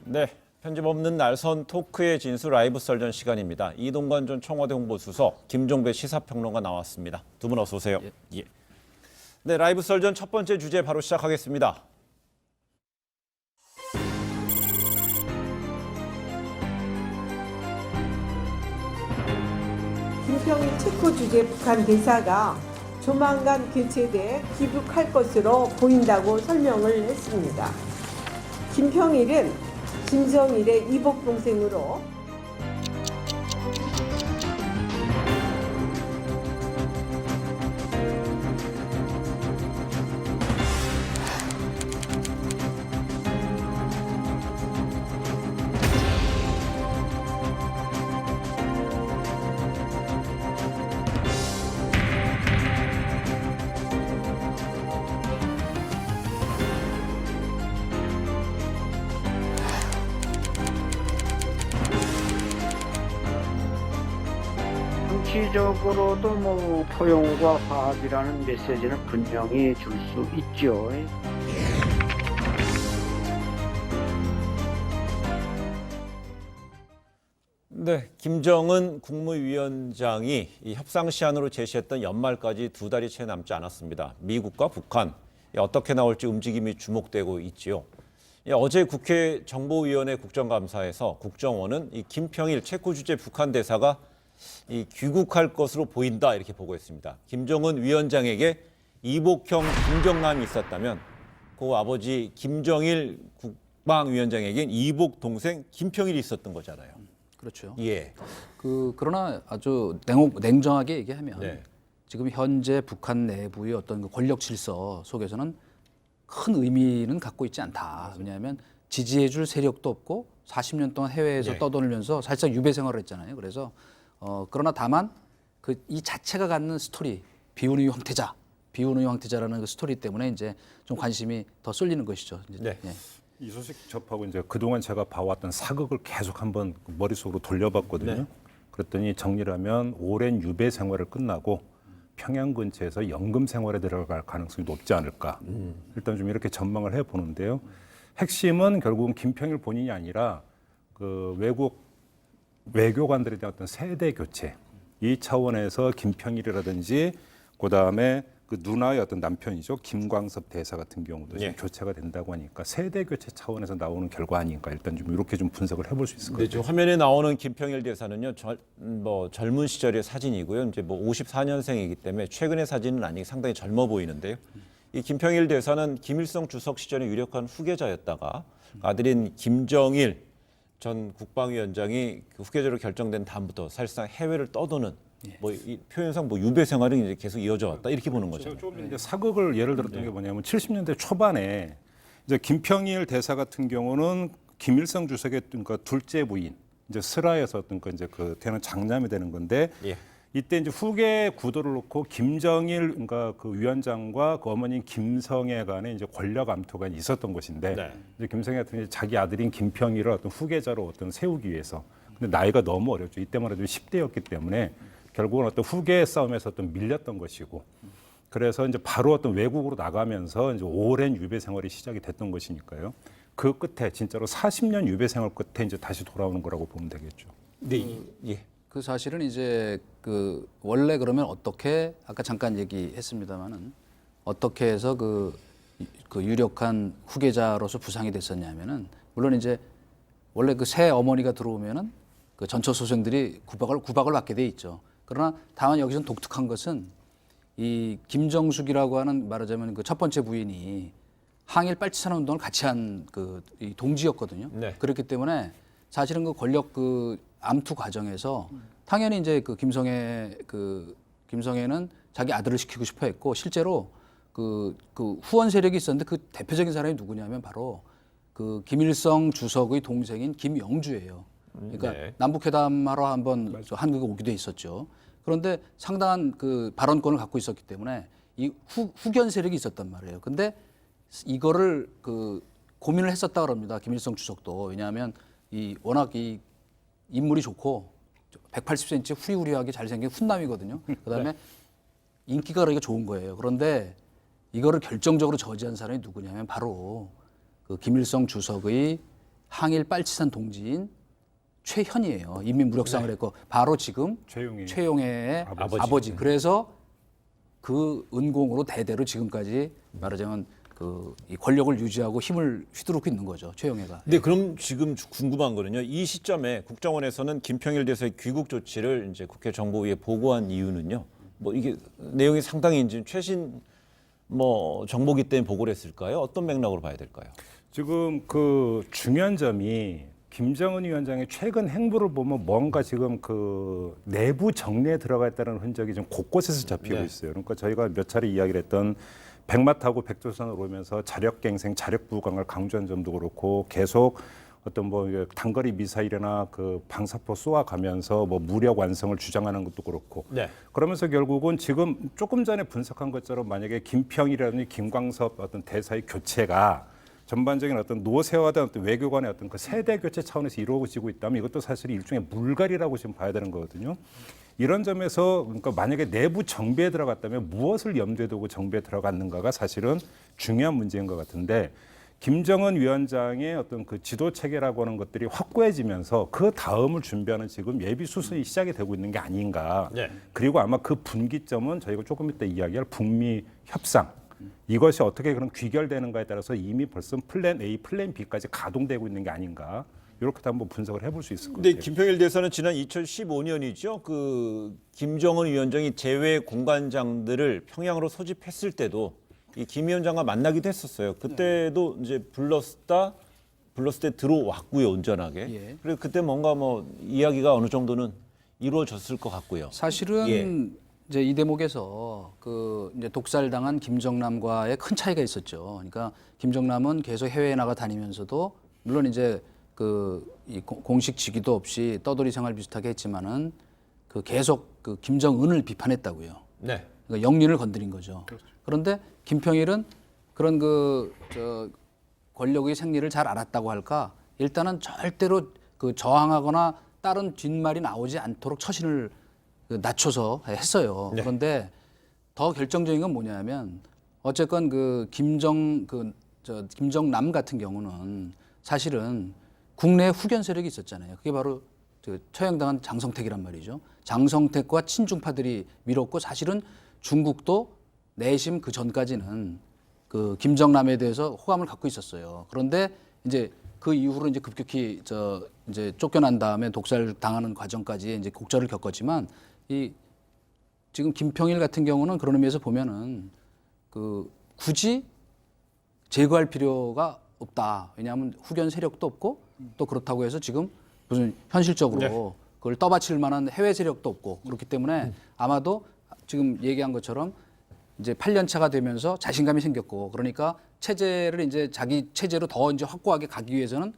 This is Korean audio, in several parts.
네, 편집 없는 날선 토크의 진수 라이브 썰전 시간입니다. 이동관 전 청와대 홍보수석, 김종배 시사평론가 나왔습니다. 두 분 어서 오세요. 예. 네, 라이브 썰전 첫 번째 주제 바로 시작하겠습니다. 김평일 체코 주재 북한 대사가 조만간 개최돼 귀국할 것으로 보인다고 설명을 했습니다. 김평일은 김정일의 이복 동생으로 정치적으로도 포용과 화합이라는 메시지는 분명히 줄 수 있죠. 네, 김정은 국무위원장이 이 협상 시한으로 제시했던 연말까지 2달이 채 남지 않았습니다. 미국과 북한 어떻게 나올지 움직임이 주목되고 있지요. 어제 국회 정보위원회 국정감사에서 국정원은 이 김평일 체코 주재 북한 대사가 이 귀국할 것으로 보인다 이렇게 보고했습니다. 김정은 위원장에게 이복형 김정남이 있었다면 그 아버지 김정일 국방위원장에겐 이복 동생 김평일이 있었던 거잖아요. 그렇죠. 예. 그러나 아주 냉정하게 얘기하면 네. 지금 현재 북한 내부의 어떤 그 권력 질서 속에서는 큰 의미는 갖고 있지 않다. 왜냐하면 지지해줄 세력도 없고 40년 동안 해외에서 네. 떠돌면서 살짝 유배 생활을 했잖아요. 그래서 그러나 다만 이 자체가 갖는 스토리 비운의 황태자라는 그 스토리 때문에 이제 좀 관심이 더 쏠리는 것이죠. 네. 예. 이 소식 접하고 이제 그동안 제가 봐왔던 사극을 계속 한번 머릿속으로 돌려봤거든요. 네. 그랬더니 정리를 하면 오랜 유배 생활을 끝나고 평양 근처에서 연금 생활에 들어갈 가능성이 높지 않을까. 일단 좀 이렇게 전망을 해보는데요. 핵심은 결국은 김평일 본인이 아니라 그 외교관들에 대한 어떤 세대 교체, 이 차원에서 김평일이라든지 그다음에 그 누나의 어떤 남편이죠, 김광섭 대사 같은 경우도 지금 예. 교체가 된다고 하니까 세대 교체 차원에서 나오는 결과 아닌가, 일단 좀 이렇게 좀 분석을 해볼 수 있을 것 네, 같아요. 지금 화면에 나오는 김평일 대사는요, 젊은 시절의 사진이고요. 이제 54년생이기 때문에 최근의 사진은 아니고 상당히 젊어 보이는데요. 이 김평일 대사는 김일성 주석 시절의 유력한 후계자였다가 아들인 김정일 전 국방위원장이 그 후계자로 결정된 다음부터 사실상 해외를 떠도는 이 표현상 유배 생활은 이제 계속 이어져 왔다 이렇게 보는 거죠. 제가 좀 이제 사극을 예를 들었던 게 뭐냐면 70년대 초반에 이제 김평일 대사 같은 경우는 김일성 주석의 그러니까 둘째 부인 이제 슬하에서 어떤 이제 그 되는 장남이 되는 건데 예. 이때 이제 후계 구도를 놓고 김정일 그러니까 그 위원장과 그 어머님 김성애 간에 이제 권력 암투가 있었던 것인데 네. 이제 김성애 같은 이제 자기 아들인 김평일을 어떤 후계자로 어떤 세우기 위해서 근데 나이가 너무 어렸죠. 이때만 해도 10대였기 때문에 결국은 어떤 후계 싸움에서 어떤 밀렸던 것이고 그래서 이제 바로 어떤 외국으로 나가면서 이제 오랜 유배 생활이 시작이 됐던 것이니까요. 그 끝에 진짜로 40년 유배 생활 끝에 이제 다시 돌아오는 거라고 보면 되겠죠. 네, 예. 그 사실은 이제 그 원래 그러면 어떻게 아까 잠깐 얘기했습니다마는 어떻게 해서 그 유력한 후계자로서 부상이 됐었냐면은 물론 이제 원래 그 새 어머니가 들어오면은 그 전처 소생들이 구박을 받게 돼 있죠. 그러나 다만 여기서는 독특한 것은 이 김정숙이라고 하는 말하자면 그 첫 번째 부인이 항일 빨치산 운동을 같이 한 그 동지였거든요. 네. 그렇기 때문에 사실은 그 권력 그 암투 과정에서 당연히 이제 그 김성애는 자기 아들을 시키고 싶어 했고 실제로 그 후원 세력이 있었는데 그 대표적인 사람이 누구냐면 바로 그 김일성 주석의 동생인 김영주예요. 그러니까 네. 남북회담하러 한번 한국에 오기도 했었죠. 그런데 상당한 그 발언권을 갖고 있었기 때문에 이 후견 세력이 있었단 말이에요. 근데 이거를 그 고민을 했었다 그럽니다. 김일성 주석도. 왜냐하면 워낙 이 인물이 좋고 180cm 후리후리하게 잘생긴 훈남이거든요. 그다음에 인기가 그러니까 좋은 거예요. 그런데 이거를 결정적으로 저지한 사람이 누구냐면 바로 그 김일성 주석의 항일 빨치산 동지인 최현이에요. 이미 무력상을 했고 바로 지금 최용희. 최용해의 아버지. 아버지. 그래서 그 은공으로 대대로 지금까지 말하자면 이 권력을 유지하고 힘을 휘두르고 있는 거죠. 최용해가. 근데 그럼 지금 궁금한 거는요. 이 시점에 국정원에서는 김평일 대사의 귀국 조치를 이제 국회 정보위에 보고한 이유는요. 뭐 이게 내용이 상당히 이제 최신 뭐 정보기 때문에 보고를 했을까요? 어떤 맥락으로 봐야 될까요? 지금 그 중요한 점이 김정은 위원장의 최근 행보를 보면 뭔가 지금 그 내부 정리에 들어가 있다는 흔적이 좀 곳곳에서 잡히고 네. 있어요. 그러니까 저희가 몇 차례 이야기를 했던 백마타고 백두산을 오면서 자력갱생, 자력부강을 강조한 점도 그렇고 계속 어떤 뭐 단거리 미사일이나 그 방사포 쏘아가면서 뭐 무력 완성을 주장하는 것도 그렇고 네. 그러면서 결국은 지금 조금 전에 분석한 것처럼 만약에 김평이라든지 김광섭 어떤 대사의 교체가 전반적인 어떤 노세화된 어떤 외교관의 어떤 그 세대 교체 차원에서 이루어지고 있다면 이것도 사실 일종의 물갈이라고 지금 봐야 되는 거거든요. 이런 점에서 그러니까 만약에 내부 정비에 들어갔다면 무엇을 염두에 두고 정비에 들어갔는가가 사실은 중요한 문제인 것 같은데 김정은 위원장의 어떤 그 지도 체계라고 하는 것들이 확고해지면서 그 다음을 준비하는 지금 예비 수순이 시작이 되고 있는 게 아닌가. 네. 그리고 아마 그 분기점은 저희가 조금 이따 이야기할 북미 협상 이것이 어떻게 그런 귀결되는가에 따라서 이미 벌써 플랜 A, 플랜 B까지 가동되고 있는 게 아닌가. 이렇게도 한번 분석을 해볼 수 있을 것 근데 같아요. 김평일 대사는 지난 2015년이죠. 그 김정은 위원장이 제외 공관장들을 평양으로 소집했을 때도 이 김 위원장과 만나기도 했었어요. 그때도 이제 불렀을 때 들어왔고요, 온전하게. 예. 그리고 그때 뭔가 뭐 이야기가 어느 정도는 이루어졌을 것 같고요. 사실은 예. 이제 이 대목에서 그 이제 독살당한 김정남과의 큰 차이가 있었죠. 그러니까 김정남은 계속 해외에 나가 다니면서도 물론 이제 이 공식 직위도 없이 떠돌이 생활 비슷하게 했지만은 그 계속 그 김정은을 비판했다고요. 네. 그러니까 영린을 건드린 거죠. 그런데 김평일은 그런 권력의 생리를 잘 알았다고 할까? 일단은 절대로 그 저항하거나 다른 뒷말이 나오지 않도록 처신을 낮춰서 했어요. 네. 그런데 더 결정적인 건 뭐냐면 어쨌건 김정남 같은 경우는 사실은 국내에 후견 세력이 있었잖아요. 그게 바로 처형당한 장성택이란 말이죠. 장성택과 친중파들이 밀었고 사실은 중국도 내심 그 전까지는 그 김정남에 대해서 호감을 갖고 있었어요. 그런데 이제 그 이후로 이제 급격히 이제 쫓겨난 다음에 독살 당하는 과정까지 이제 곡절을 겪었지만 지금 김평일 같은 경우는 그런 의미에서 보면은 굳이 제거할 필요가 없다. 왜냐하면 후견 세력도 없고 또 그렇다고 해서 지금 무슨 현실적으로 그걸 떠받칠 만한 해외 세력도 없고 그렇기 때문에 아마도 지금 얘기한 것처럼 이제 8년 차가 되면서 자신감이 생겼고 그러니까 체제를 이제 자기 체제로 더 이제 확고하게 가기 위해서는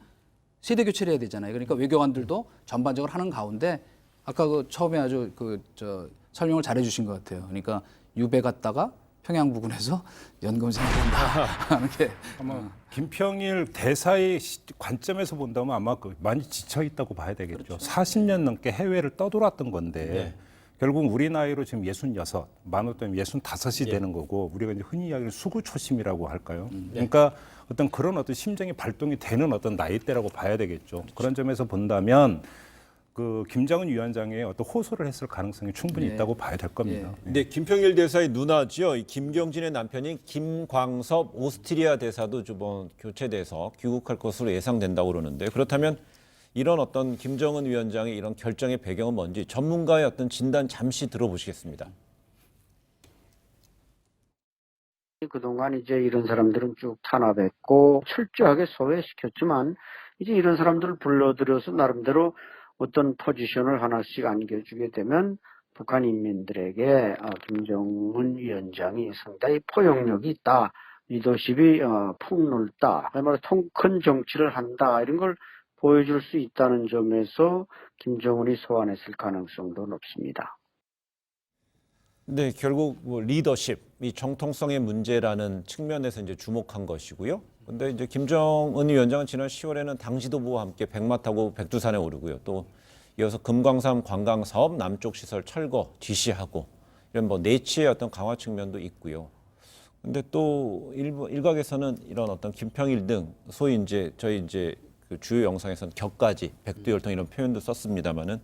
세대 교체를 해야 되잖아요. 그러니까 외교관들도 전반적으로 하는 가운데 아까 처음에 아주 설명을 잘해 주신 것 같아요. 그러니까 유배 갔다가 평양 부근에서 연금 생각한다 하는 게 아마 김평일 대사의 관점에서 본다면 아마 많이 지쳐 있다고 봐야 되겠죠. 그렇죠. 40년 넘게 해외를 떠돌았던 건데 네. 결국 우리 나이로 지금 66, 만호 때문에 65이 되는 거고 우리가 이제 흔히 이야기하는 수구초심이라고 할까요? 그러니까 어떤 그런 어떤 심정이 발동이 되는 어떤 나이대라고 봐야 되겠죠. 그런 점에서 본다면 그 김정은 위원장의 어떤 호소를 했을 가능성이 충분히 있다고 봐야 될 겁니다. 근데 김평일 대사의 누나지요. 이 김경진의 남편인 김광섭 오스트리아 대사도 이번 교체돼서 귀국할 것으로 예상된다고 그러는데 그렇다면 이런 어떤 김정은 위원장의 이런 결정의 배경은 뭔지 전문가의 어떤 진단 잠시 들어보시겠습니다. 그동안 이제 이런 사람들은 쭉 탄압했고 철저하게 소외시켰지만 이제 이런 사람들을 불러들여서 나름대로 어떤 포지션을 하나씩 안겨주게 되면 북한 인민들에게 김정은 위원장이 상당히 포용력이 있다. 리더십이 폭넓다. 그야말로 통큰 정치를 한다. 이런 걸 보여줄 수 있다는 점에서 김정은이 소환했을 가능성도 높습니다. 네, 결국 뭐 리더십, 이 정통성의 문제라는 측면에서 이제 주목한 것이고요. 근데 이제 김정은 위원장은 지난 10월에는 당 지도부와 함께 백마 타고 백두산에 오르고요. 또 이어서 금광산 관광 사업 남쪽 시설 철거 지시하고 이런 뭐 내치의 어떤 강화 측면도 있고요. 근데 또 일각에서는 이런 어떤 김평일 등 소위 이제 저희 이제 그 주요 영상에서는 격가지, 백두혈통 이런 표현도 썼습니다만은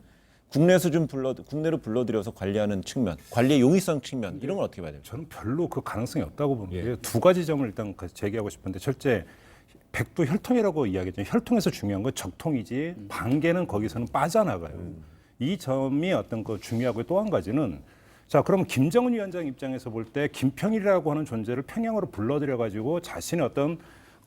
국내로 불러들여서 관리하는 측면, 관리의 용이성 측면 이런 건 어떻게 봐야 됩니까? 저는 별로 그 가능성이 없다고 보는데요. 두 가지 점을 일단 제기하고 싶은데 첫째, 백두 혈통이라고 이야기했잖아요. 혈통에서 중요한 건 적통이지 반개는 거기서는 빠져나가요. 이 점이 어떤 거 중요하고 또 한 가지는 자, 그럼 김정은 위원장 입장에서 볼 때 김평일이라고 하는 존재를 평양으로 불러들여 가지고 자신의 어떤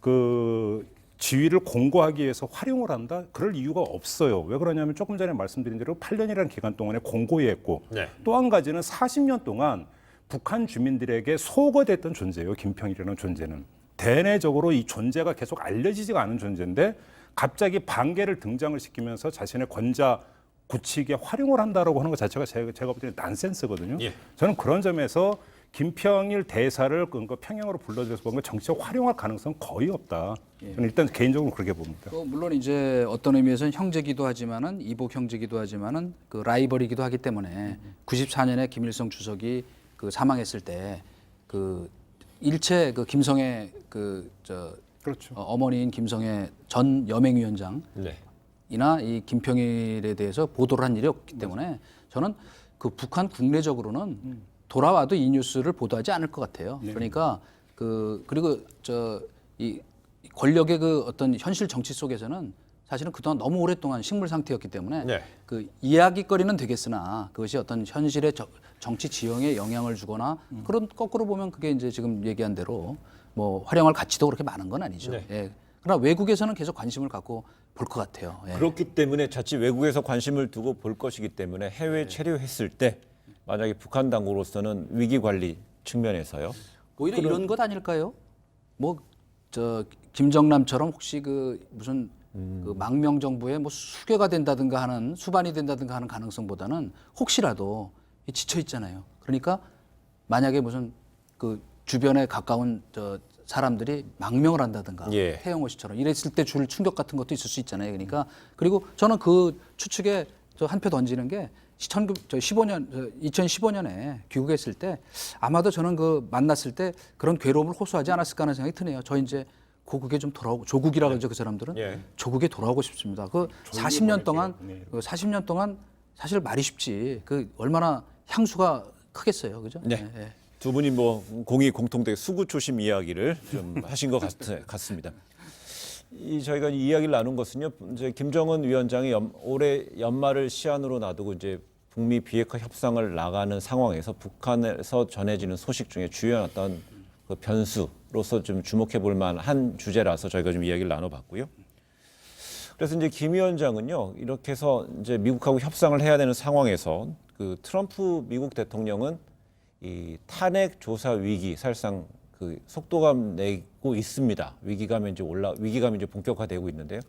그 지위를 공고하기 위해서 활용을 한다? 그럴 이유가 없어요. 왜 그러냐면 조금 전에 말씀드린 대로 8년이라는 기간 동안에 공고히 했고 네. 또 한 가지는 40년 동안 북한 주민들에게 소거됐던 존재예요. 김평일이라는 존재는. 대내적으로 이 존재가 계속 알려지지가 않은 존재인데 갑자기 반개를 등장을 시키면서 자신의 권자 굳히게 활용을 한다라고 하는 것 자체가 제가 볼 때는 난센스거든요. 예. 저는 그런 점에서 김평일 대사를 평양으로 불러들여서 뭔가 정치적 활용할 가능성은 거의 없다. 저는 일단 개인적으로 그렇게 봅니다. 물론 이제 어떤 의미에서는 형제기도 하지만은 이복 형제기도 하지만은 그 라이벌이기도 하기 때문에 94년에 김일성 주석이 그 사망했을 때 그 일체 그 김성애 그렇죠. 어머니인 김성애 전 여맹위원장 네. 이나 이 김평일에 대해서 보도를 한 일이 없기 때문에 저는 그 북한 국내적으로는 돌아와도 이 뉴스를 보도하지 않을 것 같아요. 그러니까 그리고 이 권력의 그 어떤 현실 정치 속에서는 사실은 그동안 너무 오랫동안 식물 상태였기 때문에 네. 그 이야기거리는 되겠으나 그것이 어떤 현실의 정치 지형에 영향을 주거나 그런 거꾸로 보면 그게 이제 지금 얘기한 대로 뭐 활용할 가치도 그렇게 많은 건 아니죠. 네. 예. 그러나 외국에서는 계속 관심을 갖고 볼 것 같아요. 예. 그렇기 때문에 자칫 외국에서 관심을 두고 볼 것이기 때문에 해외 체류했을 때 만약에 북한 당국으로서는 위기 관리 측면에서요. 오히려 이런 것 아닐까요? 뭐 김정남처럼 혹시 그 무슨 그 망명 정부에 뭐 수교가 된다든가 하는 수반이 된다든가 하는 가능성보다는 혹시라도 지쳐 있잖아요. 그러니까 만약에 무슨 그 주변에 가까운 사람들이 망명을 한다든가 예. 태영호 씨처럼 이랬을 때 줄 충격 같은 것도 있을 수 있잖아요. 그러니까 그리고 저는 그 추측에 한 표 던지는 게 2015년에 귀국했을 때 아마도 저는 그 만났을 때 그런 괴로움을 호소하지 않았을까 하는 생각이 드네요. 저 이제 고국에 좀 돌아오고 조국이라고 하죠 그 사람들은 예. 조국에 돌아오고 싶습니다. 그 40년 동안 네. 그 40년 동안 사실 말이 쉽지 그 얼마나 향수가 크겠어요, 그죠? 네. 예. 두 분이 뭐 공통되게 수구 초심 이야기를 좀 하신 것 같습니다. 저희가 이야기를 나눈 것은요. 이제 김정은 위원장이 올해 연말을 시한으로 놔두고 이제 북미 비핵화 협상을 나가는 상황에서 북한에서 전해지는 소식 중에 주요한 어떤 그 변수로서 좀 주목해 볼 만한 주제라서 저희가 좀 이야기를 나눠봤고요. 그래서 이제 김 위원장은요. 이렇게 해서 이제 미국하고 협상을 해야 되는 상황에서 그 트럼프 미국 대통령은 이 탄핵 조사 위기 사실상 그 속도감 내고 있습니다. 위기감이 이제 본격화되고 있는데요.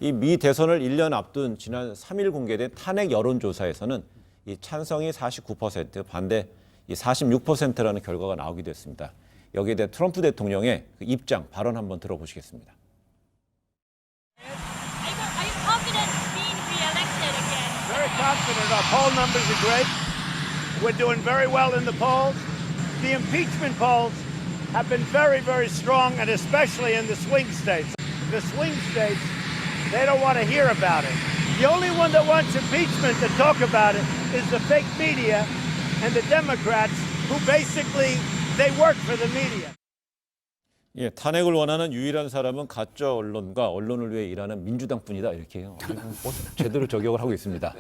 이 미 대선을 1년 앞둔 지난 3일 공개된 탄핵 여론조사에서는 이 찬성이 49%, 반대 46%라는 결과가 나오기도 했습니다. 여기에 대해 트럼프 대통령의 그 입장, 발언 한번 들어보시겠습니다. Are you confident being re-elected again? Very confident. Our poll numbers are great. We're doing very well in the polls. The impeachment polls have been very, very strong, and especially in the swing states. The swing states, they don't want to hear about it. The only one that wants impeachment to talk about it is the fake media and the Democrats who basically, they work for the media. 예, 탄핵을 원하는 유일한 사람은 가짜 언론과 언론을 위해 일하는 민주당뿐이다 이렇게 해요. 제대로 저격을 하고 있습니다.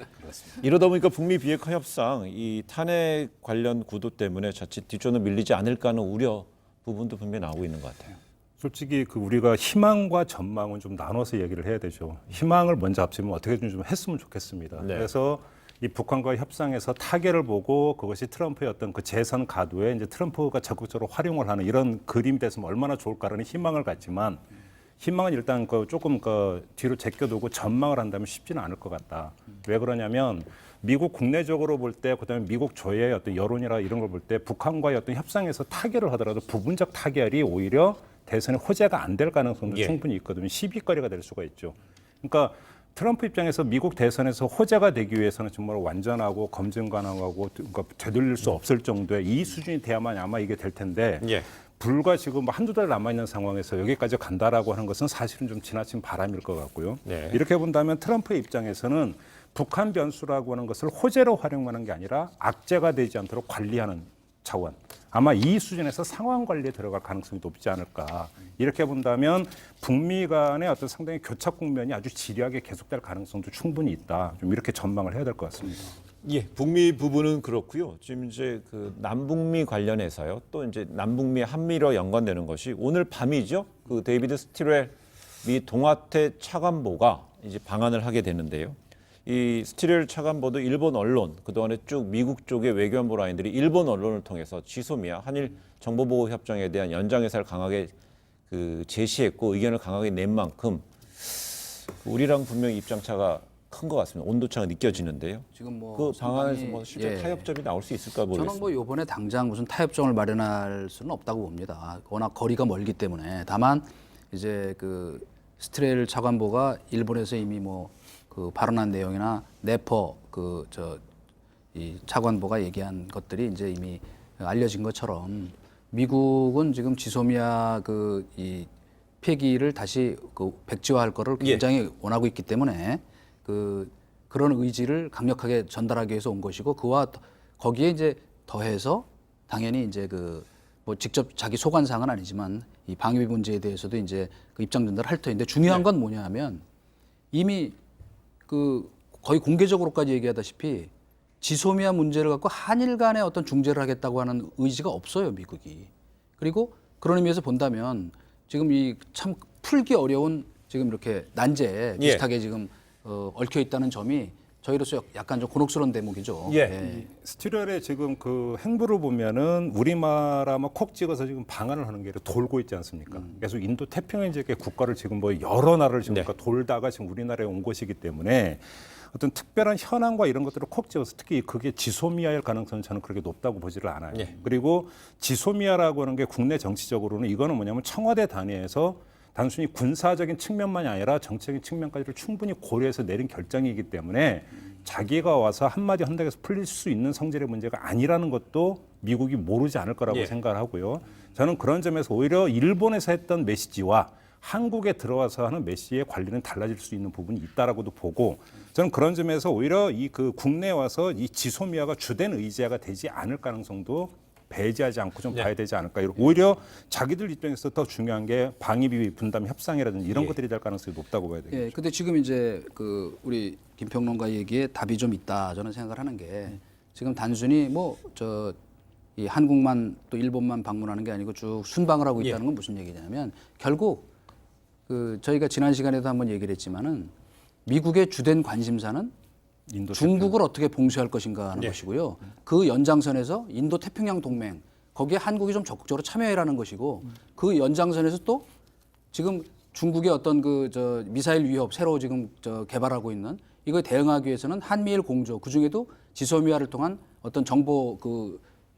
이러다 보니까 북미 비핵화 협상 이 탄핵 관련 구도 때문에 자칫 뒷전으로 밀리지 않을까 하는 우려 부분도 분명히 나오고 있는 것 같아요. 솔직히 우리가 희망과 전망은 좀 나눠서 얘기를 해야 되죠. 희망을 먼저 앞세우면 어떻게든 좀 했으면 좋겠습니다. 네. 그래서 이 북한과 협상에서 타결을 보고 그것이 트럼프의 어떤 그 재선 가도에 이제 트럼프가 적극적으로 활용을 하는 이런 그림이 됐으면 얼마나 좋을까라는 희망을 갖지만 희망은 일단 조금 뒤로 제껴두고 전망을 한다면 쉽지는 않을 것 같다. 왜 그러냐면 미국 국내적으로 볼 때 그다음에 미국 조의 어떤 여론이나 이런 걸 볼 때 북한과의 어떤 협상에서 타결을 하더라도 부분적 타결이 오히려 대선에 호재가 안 될 가능성도 예. 충분히 있거든요. 시비거리가 될 수가 있죠. 그러니까 트럼프 입장에서 미국 대선에서 호재가 되기 위해서는 정말 완전하고 검증 가능하고 그러니까 되돌릴 수 없을 정도의 이 수준이 돼야만 아마 이게 될 텐데 예. 불과 지금 한두 달 남아있는 상황에서 여기까지 간다라고 하는 것은 사실은 좀 지나친 바람일 것 같고요. 네. 이렇게 본다면 트럼프의 입장에서는 북한 변수라고 하는 것을 호재로 활용하는 게 아니라 악재가 되지 않도록 관리하는 차원. 아마 이 수준에서 상황 관리에 들어갈 가능성이 높지 않을까. 이렇게 본다면 북미 간의 어떤 상당히 교착 국면이 아주 지리하게 계속될 가능성도 충분히 있다. 좀 이렇게 전망을 해야 될 것 같습니다. 예, 북미 부분은 그렇고요. 지금 이제 그 남북미 관련해서요. 또 이제 남북미 한미로 연관되는 것이 오늘 밤이죠. 그 데이비드 스틸웰 미 동아태 차관보가 이제 방한을 하게 되는데요. 이 스틸웰 차관보도 일본 언론, 그동안에 쭉 미국 쪽의 외교안보 라인들이 일본 언론을 통해서 지소미아 한일 정보보호 협정에 대한 연장 해석을 강하게 그 제시했고 의견을 강하게 낸 만큼 우리랑 분명히 입장차가 큰 것 같습니다. 온도차가 느껴지는데요. 지금 뭐 그 방안에서 상당히, 뭐 실제 예. 타협점이 나올 수 있을까 모르겠습니다. 저는 뭐 이번에 당장 무슨 타협점을 마련할 수는 없다고 봅니다. 워낙 거리가 멀기 때문에. 다만 이제 그 스트레일 차관보가 일본에서 이미 뭐 그 발언한 내용이나 네퍼 이 차관보가 얘기한 것들이 이제 이미 알려진 것처럼 미국은 지금 지소미아 그 이 폐기를 다시 그 백지화할 거를 굉장히 원하고 있기 때문에 그런 의지를 강력하게 전달하기 위해서 온 것이고 거기에 이제 더해서 당연히 이제 뭐 직접 자기 소관상은 아니지만 이 방위비 문제에 대해서도 이제 그 입장 전달을 할 터인데 중요한 건 뭐냐면 이미 거의 공개적으로까지 얘기하다시피 지소미아 문제를 갖고 한일 간의 어떤 중재를 하겠다고 하는 의지가 없어요, 미국이. 그리고 그런 의미에서 본다면 지금 이 참 풀기 어려운 지금 이렇게 난제 비슷하게 지금 얽혀 있다는 점이 저희로서 약간 좀 곤혹스러운 대목이죠. 예. 스틸웰의 지금 그 행보를 보면은 우리말 아마 콕 찍어서 지금 방한을 하는 게 아니라 돌고 있지 않습니까? 계속 인도 태평양 지역의 국가를 지금 뭐 여러 나라를 지금 그러니까 돌다가 지금 우리나라에 온 것이기 때문에 어떤 특별한 현황과 이런 것들을 콕 찍어서 특히 그게 지소미아일 가능성은 저는 그렇게 높다고 보지를 않아요. 예. 그리고 지소미아라고 하는 게 국내 정치적으로는 이거는 뭐냐면 청와대 단위에서 단순히 군사적인 측면만이 아니라 정책적인 측면까지를 충분히 고려해서 내린 결정이기 때문에 자기가 와서 한마디 한다고 해서 풀릴 수 있는 성질의 문제가 아니라는 것도 미국이 모르지 않을 거라고 생각을 하고요. 저는 그런 점에서 오히려 일본에서 했던 메시지와 한국에 들어와서 하는 메시지의 관리는 달라질 수 있는 부분이 있다라고도 보고 저는 그런 점에서 오히려 이 그 국내에 와서 이 지소미아가 주된 의제가 되지 않을 가능성도 배제하지 않고 좀 봐야 되지 않을까. 오히려 자기들 입장에서 더 중요한 게 방위비 분담 협상이라든지 이런 것들이 될 가능성이 높다고 봐야 되겠죠. 예, 근데 지금 이제 우리 김평론가 얘기에 답이 좀 있다 저는 생각을 하는 게 지금 단순히 이 한국만 또 일본만 방문하는 게 아니고 쭉 순방을 하고 있다는 건 무슨 얘기냐면 결국 저희가 지난 시간에도 한번 얘기를 했지만은 미국의 주된 관심사는 인도 중국을 어떻게 봉쇄할 것인가 하는 것이고요. 그 연장선에서 인도 태평양 동맹 거기에 한국이 좀 적극적으로 참여해라는 것이고 그 연장선에서 또 지금 중국의 어떤 미사일 위협 새로 지금 개발하고 있는 이거에 대응하기 위해서는 한미일 공조 그중에도 지소미아를 통한 어떤 정보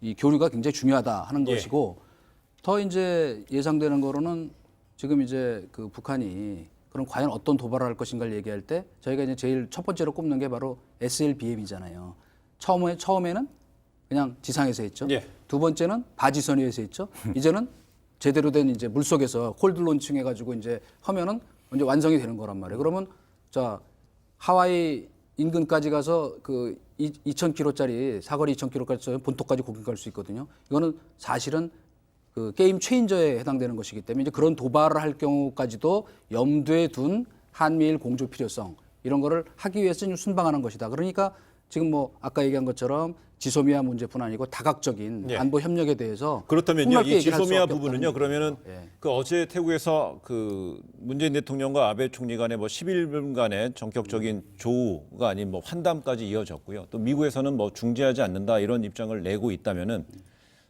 이 교류가 굉장히 중요하다 하는 것이고 더 이제 예상되는 거로는 지금 이제 북한이 그럼 과연 어떤 도발을 할 것인가를 얘기할 때 저희가 이제 제일 첫 번째로 꼽는 게 바로 SLBM이잖아요. 처음에는 그냥 지상에서 했죠. 두 번째는 바지선 위에서 했죠. 이제는 제대로 된 이제 물속에서 콜드 론칭 해가지고 이제 하면은 이제 완성이 되는 거란 말이에요. 그러면 자 하와이 인근까지 가서 2,000km짜리 사거리 2,000km까지 본토까지 공격할 수 있거든요. 이거는 사실은 게임 체인저에 해당되는 것이기 때문에 이제 그런 도발을 할 경우까지도 염두에 둔 한미일 공조 필요성 이런 거를 하기 위해서 순방하는 것이다. 그러니까 지금 아까 얘기한 것처럼 지소미아 문제뿐 아니고 다각적인 안보 협력에 대해서 그렇다면요, 이 얘기를 할 지소미아 수밖에 부분은요. 없다는 그러면은 얘기죠. 어제 태국에서 문재인 대통령과 아베 총리 간의 11분간의 전격적인 조우가 아닌 환담까지 이어졌고요. 또 미국에서는 중재하지 않는다 이런 입장을 내고 있다면은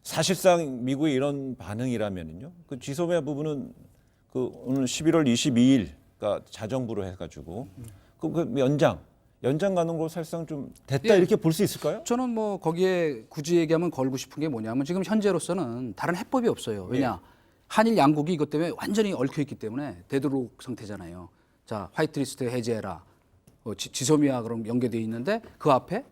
사실상 미국의 이런 반응이라면은요. 그 지소미아 부분은 오늘 11월 22일 그러니까 자정부로 해가지고 연장 가는 거 사실상 좀 됐다 이렇게 볼 수 있을까요? 저는 거기에 굳이 얘기하면 걸고 싶은 게 뭐냐면 지금 현재로서는 다른 해법이 없어요. 왜냐 한일 양국이 이것 때문에 완전히 얽혀 있기 때문에 데드록 상태잖아요. 자 화이트리스트 해제해라. 지소미아 그럼 연계돼 있는데 그 앞에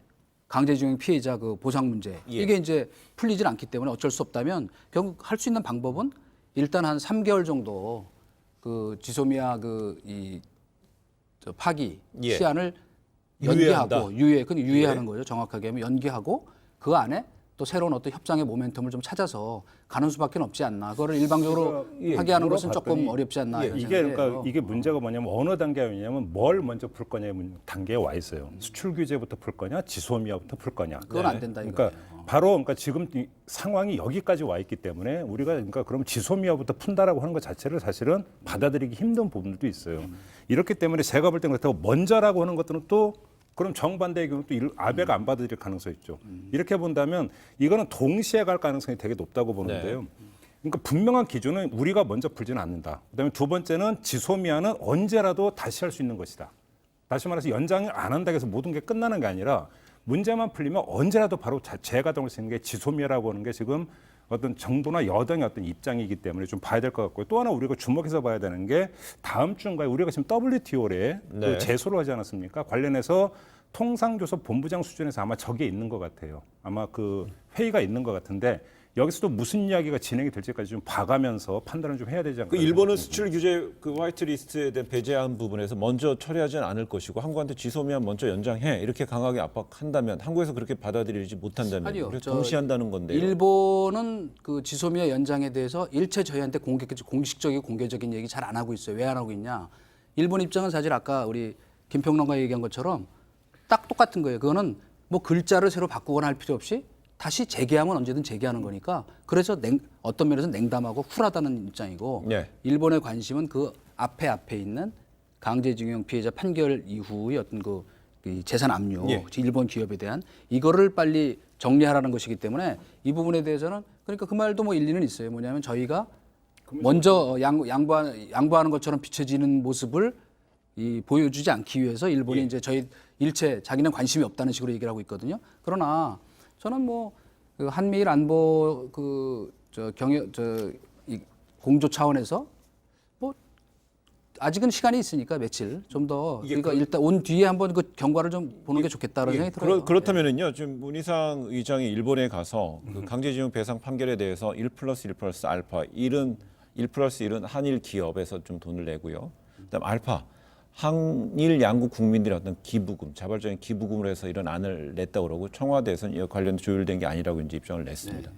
강제징용 피해자 그 보상 문제 예. 이게 이제 풀리질 않기 때문에 어쩔 수 없다면 결국 할 수 있는 방법은 일단 한 3개월 정도 그 지소미아 저 파기 예. 시한을 유예한다. 연기하고 유예하는 거죠. 정확하게 하면 연기하고 그 안에 또 새로운 어떤 협상의 모멘텀을 좀 찾아서 가는 수밖에 없지 않나. 그거를 일방적으로 예, 하게 하는 것은 조금 물어봤더니 어렵지 않나. 이런 이게 생각이 그러니까 해요. 이게 문제가 뭐냐면 어느 단계였냐면 뭘 먼저 풀 거냐 단계에 와 있어요. 수출 규제부터 풀 거냐, 지소미아부터 풀 거냐. 그건 안 된다 그러니까 이거예요. 바로 그러니까 지금 이 상황이 여기까지 와 있기 때문에 우리가 그러니까 그럼 지소미아부터 푼다라고 하는 것 자체를 사실은 받아들이기 힘든 부분도 있어요. 이렇기 때문에 제가 볼 때는 그렇다고 먼저라고 하는 것들은 또 그럼 정반대의 경우 또 아베가 안 받아들일 가능성이 있죠. 이렇게 본다면 이거는 동시에 갈 가능성이 되게 높다고 보는데요. 그러니까 분명한 기준은 우리가 먼저 풀지는 않는다. 그다음에 두 번째는 지소미아는 언제라도 다시 할 수 있는 것이다. 다시 말해서 연장을 안 한다고 해서 모든 게 끝나는 게 아니라 문제만 풀리면 언제라도 바로 재가동할 수 있는 게 지소미아라고 하는 게 지금 어떤 정부나 여당의 어떤 입장이기 때문에 좀 봐야 될 것 같고요. 또 하나 우리가 주목해서 봐야 되는 게 다음 주인가에 우리가 지금 WTO에 네. 제소를 하지 않았습니까? 관련해서 통상조사 본부장 수준에서 아마 저게 있는 것 같아요. 아마 그 회의가 있는 것 같은데 여기서도 무슨 이야기가 진행이 될지까지 좀 봐가면서 판단을 좀 해야 되지 않을까. 그 일본은 수출 규제 그 화이트리스트에 대한 배제한 부분에서 먼저 처리하지는 않을 것이고 한국한테 지소미아 먼저 연장해 이렇게 강하게 압박한다면 한국에서 그렇게 받아들이지 못한다면 아니요. 우리가 저 동시에 한다는 건데요. 일본은 그 지소미아 연장에 대해서 일체 저희한테 공식적이고 공개적인 얘기 잘 안 하고 있어요. 왜 안 하고 있냐? 일본 입장은 사실 아까 우리 김평론가 얘기한 것처럼 딱 똑같은 거예요. 그거는 뭐 글자를 새로 바꾸거나 할 필요 없이 다시 재개하면 언제든 재개하는 거니까 그래서 어떤 면에서 냉담하고 쿨하다는 입장이고 네. 일본의 관심은 그 앞에 있는 강제징용 피해자 판결 이후의 어떤 이 재산 압류, 예. 일본 기업에 대한 이거를 빨리 정리하라는 것이기 때문에 이 부분에 대해서는 그러니까 그 말도 뭐 일리는 있어요. 뭐냐면 저희가 먼저 양보하는 것처럼 비춰지는 모습을 보여주지 않기 위해서 일본이 이제 저희 일체 자기는 관심이 없다는 식으로 얘기를 하고 있거든요. 그러나 저는 뭐 그 한미일 안보 이 공조 차원에서 뭐 아직은 시간이 있으니까 며칠 좀 더 그러니까 일단 온 뒤에 한번 그 경과를 좀 보는 게 좋겠다는 생각이 들어요. 그렇다면은요, 지금 문희상 의장이 일본에 가서 그 강제징용 배상 판결에 대해서 1+1+ 알파 1은 1+1은 한일 기업에서 좀 돈을 내고요. 그다음 알파 한일 양국 국민들의 어떤 기부금, 자발적인 기부금을 해서 이런 안을 냈다고 그러고 청와대에서는 이 관련 조율된 게 아니라고 이제 입장을 냈습니다.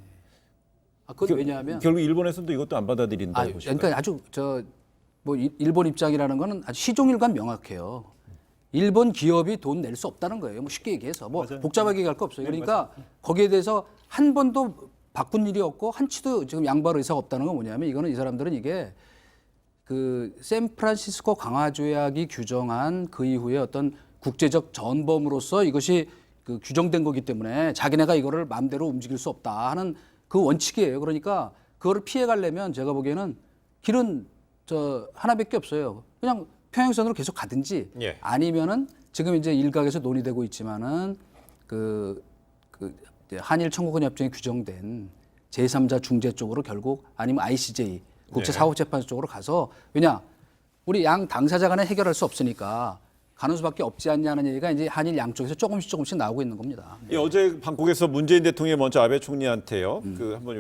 그건 왜냐하면 결국 일본에서도 이것도 안 받아들인다고 보시죠. 그러니까 아주 뭐 일본 입장이라는 거는 아주 시종일관 명확해요. 일본 기업이 돈 낼 수 없다는 거예요. 뭐 쉽게 얘기해서 뭐 복잡하게 얘기할 거 없어요. 그러니까 거기에 대해서 한 번도 바꾼 일이 없고 한치도 지금 양보할 의사가 없다는 건 뭐냐면 이거는 이 사람들은 이게 그 샌프란시스코 강화조약이 규정한 그 이후에 어떤 국제적 전범으로서 이것이 그 규정된 거기 때문에 자기네가 이거를 마음대로 움직일 수 없다 하는 그 원칙이에요. 그러니까 그거를 피해가려면 제가 보기에는 길은 하나밖에 없어요. 그냥 평행선으로 계속 가든지 예. 아니면은 지금 이제 일각에서 논의되고 있지만은 이제 한일 청구권 협정에 규정된 제3자 중재 쪽으로 결국 아니면 ICJ 국제사법재판소 쪽으로 가서 왜냐 우리 양 당사자 간에 해결할 수 없으니까 가는 수밖에 없지 않냐는 얘기가 이제 한일 양쪽에서 조금씩 나오고 있는 겁니다. 예, 어제 방콕에서 문재인 대통령이 먼저 아베 총리한테요. 그 한번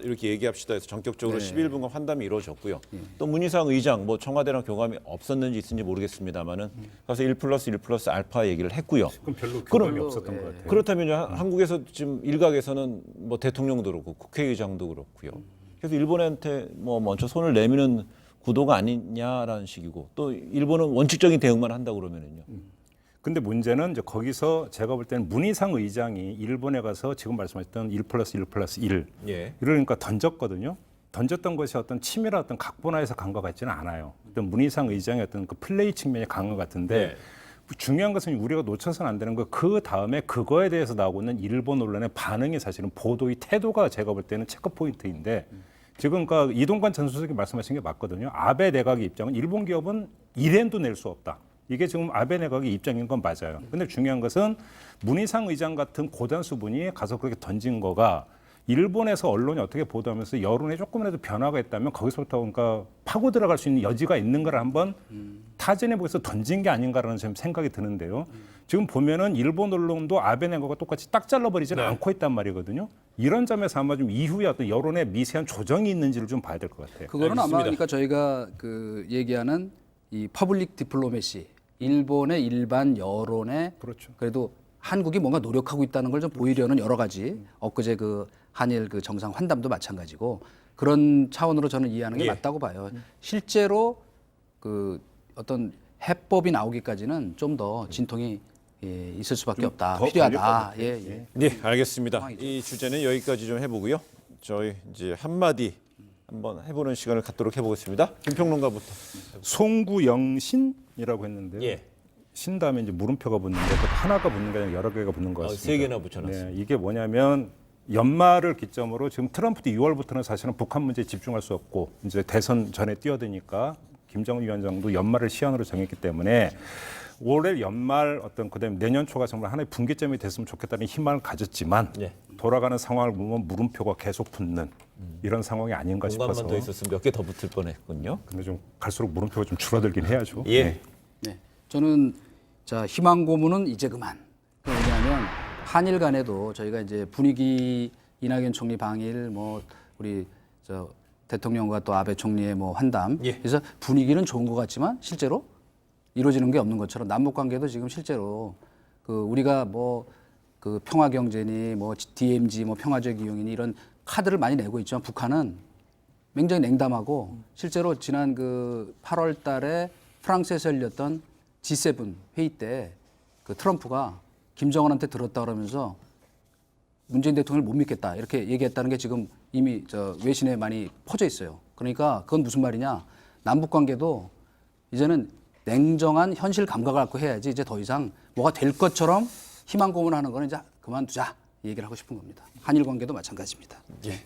이렇게 얘기합시다 해서 전격적으로 11분간 환담이 이루어졌고요. 또 문희상 의장 뭐 청와대랑 교감이 없었는지 있는지 모르겠습니다만은 가서 1+1+ 알파 얘기를 했고요. 그럼 별로 교감이 없었던 것 같아요. 그렇다면요. 한국에서 지금 일각에서는 뭐 대통령도 그렇고 국회의장도 그렇고요. 그래서 일본한테 뭐 먼저 손을 내미는 구도가 아니냐라는 식이고 또 일본은 원칙적인 대응만 한다 그러면은요. 근데 문제는 이제 거기서 제가 볼 때는 문희상 의장이 일본에 가서 지금 말씀하셨던 1+1+1 예. 그러니까 던졌거든요. 던졌던 것이 어떤 치밀한 어떤 각본화에서 간 것 같지는 않아요. 어떤 문희상 의장의 어떤 그 플레이 측면이 강한 것 같은데 중요한 것은 우리가 놓쳐서는 안 되는 거 그 다음에 그거에 대해서 나오고 있는 일본 언론의 반응이 사실은 보도의 태도가 제가 볼 때는 체크 포인트인데 지금 그러니까 이동관 전 수석이 말씀하신 게 맞거든요. 아베 내각의 입장은 일본 기업은 1엔도 낼 수 없다. 이게 지금 아베 내각의 입장인 건 맞아요. 근데 중요한 것은 문희상 의장 같은 고단수 분이 가서 그렇게 던진 거가 일본에서 언론이 어떻게 보도하면서 여론에 조금이라도 변화가 있다면 거기서부터 그러니까 파고 들어갈 수 있는 여지가 있는 걸 한번 타진해 보고서 던진 게 아닌가라는 좀 생각이 드는데요. 지금 보면은 일본 언론도 아베 내각과 똑같이 딱 잘라버리지는 않고 있단 말이거든요. 이런 점에서 아마 좀 이후에 어떤 여론의 미세한 조정이 있는지를 좀 봐야 될 것 같아요. 그거는 알겠습니다. 아마 그러니까 저희가 그 얘기하는 이 퍼블릭 디플로매시, 일본의 일반 여론에 그렇죠. 그래도 한국이 뭔가 노력하고 있다는 걸 좀 보이려는 여러 가지 엊그제 그 한일 그 정상 환담도 마찬가지고 그런 차원으로 저는 이해하는 게 예. 맞다고 봐요. 실제로 그 어떤 해법이 나오기까지는 좀 더 진통이 있을 수밖에 없다. 더 필요하다. 예, 예. 네, 알겠습니다. 이 주제는 여기까지 좀 해보고요. 저희 이제 한마디 한번 해보는 시간을 갖도록 해보겠습니다. 김평론가부터. 송구영신이라고 했는데요. 예. 신 다음에 이제 물음표가 붙는데 그 하나가 붙는 게 아니라 여러 개가 붙는 것 같습니다. 3개나 붙여놨습니다. 네, 이게 뭐냐면 연말을 기점으로 지금 트럼프도 6월부터는 사실은 북한 문제에 집중할 수 없고 이제 대선 전에 뛰어드니까 김정은 위원장도 연말을 시한으로 정했기 때문에 올해 연말 어떤 그다음에 내년 초가 정말 하나의 분기점이 됐으면 좋겠다는 희망을 가졌지만 예. 돌아가는 상황을 보면 물음표가 계속 붙는 이런 상황이 아닌가 싶어서. 공간만 더 있었으면 몇 개 더 붙을 뻔했군요. 근데 좀 갈수록 물음표가 좀 줄어들긴 해야죠. 예. 네. 네. 저는 자 희망 고문은 이제 그만. 왜냐하면 한일 간에도 저희가 이제 분위기 이낙연 총리 방일 뭐 우리 저 대통령과 또 아베 총리의 뭐 환담. 예. 그래서 분위기는 좋은 것 같지만 실제로 이루어지는 게 없는 것처럼 남북 관계도 지금 실제로 그 우리가 뭐 그 평화 경제니 뭐 DMZ 뭐 평화적 이용이니 이런 카드를 많이 내고 있지만 북한은 굉장히 냉담하고 실제로 지난 그 8월 달에 프랑스에서 열렸던 G7 회의 때 그 트럼프가 김정은한테 들었다 그러면서 문재인 대통령을 못 믿겠다 이렇게 얘기했다는 게 지금 이미 저 외신에 많이 퍼져 있어요. 그러니까 그건 무슨 말이냐? 남북 관계도 이제는 냉정한 현실 감각을 갖고 해야지 이제 더 이상 뭐가 될 것처럼 희망 고문하는 거는 이제 그만두자 이 얘기를 하고 싶은 겁니다. 한일 관계도 마찬가지입니다. 예.